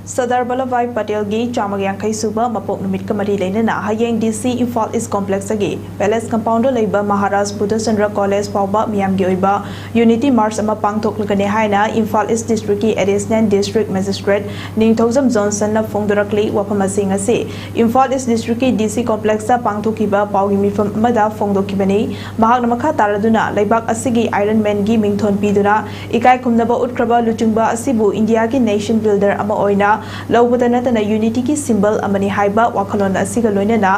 Sardar Vallabhbhai Patel gi Chamag Yankai Suba Mapok Numit Kamari Lenana Hayeng DC Imphal East Complex agi Palace Compound Laiba Maharaj Buddha Chandra College Pauba Miyam gi oiba Unity March ama pangthoklagani haina Imphal East District ki Additional District Magistrate Ningthozam Johnson na phongdorakli wafam asing ase Imphal East District ki DC Complex ta pangthokiba paugi mifam amada phongdokibani mahakna makha taraduna laibak asigi Iron Man gi mingthon piduna ikai khumnaba utkraba luchungba asibu India ki nation builder ama oina Laubada natana unity ki symbol amani haiba wakalon asiga loinana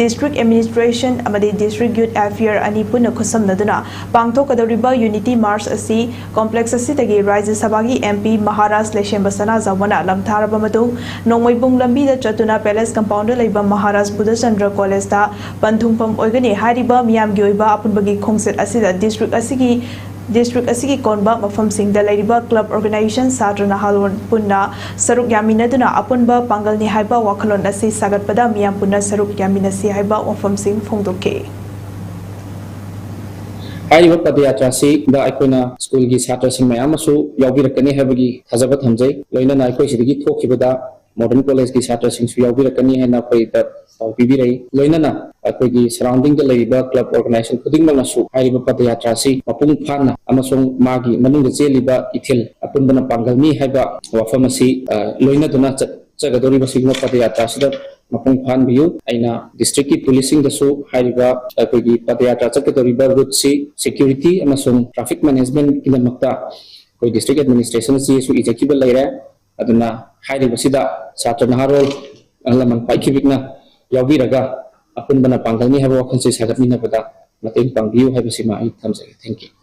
district administration amadi district youth affair ani puna khusamnaduna pangthokadoriba unity march asi complex asi tagi Rajya Sabha gi MP Maharaj Leshemba Sana Zawana lamtharaba matu nongmoibung lambi da chatuna palace compound laiba Maharaj Buddha Chandra College ta panthungpam oigani hariba miyam gi oiba apunbagi khongset asida district asigi konba mafam singda lairiba club organization Satra Nahalon punna saruk yaminaduna apunba pangal ni haiba wakalon asi sagatpada miyam punna saruk yaminasi haiba wafam sing phongdoke Hariba padayatra si da aikoina school gi satra sing mayam asu yawbirakani habagi thajabat hamjai loina na aikoi sidigi thokibada modern college gi satra sing su yawbirakani haina koi da bibirai loina na akoi gi surrounding da laiba club organization khuding mang asu hariba padayatra si mapung phana amasung magi manung da cheliba ithil apunbana pangal mi haiba wafam asi loina duna chagadori basigma padayatra sida mapung phan biu aina district ki policing da su hariba akoi gi padayatra chagadori ba route si security amasung traffic management kinamakta koi district administration si su executive laira aduna hariba sida satra naharol alaman paikibikna yawbiraga apunbana pangal mi haiba wakhan se sagatmina pada mateng pangbiu haiba sima ai thamjai. Thank you.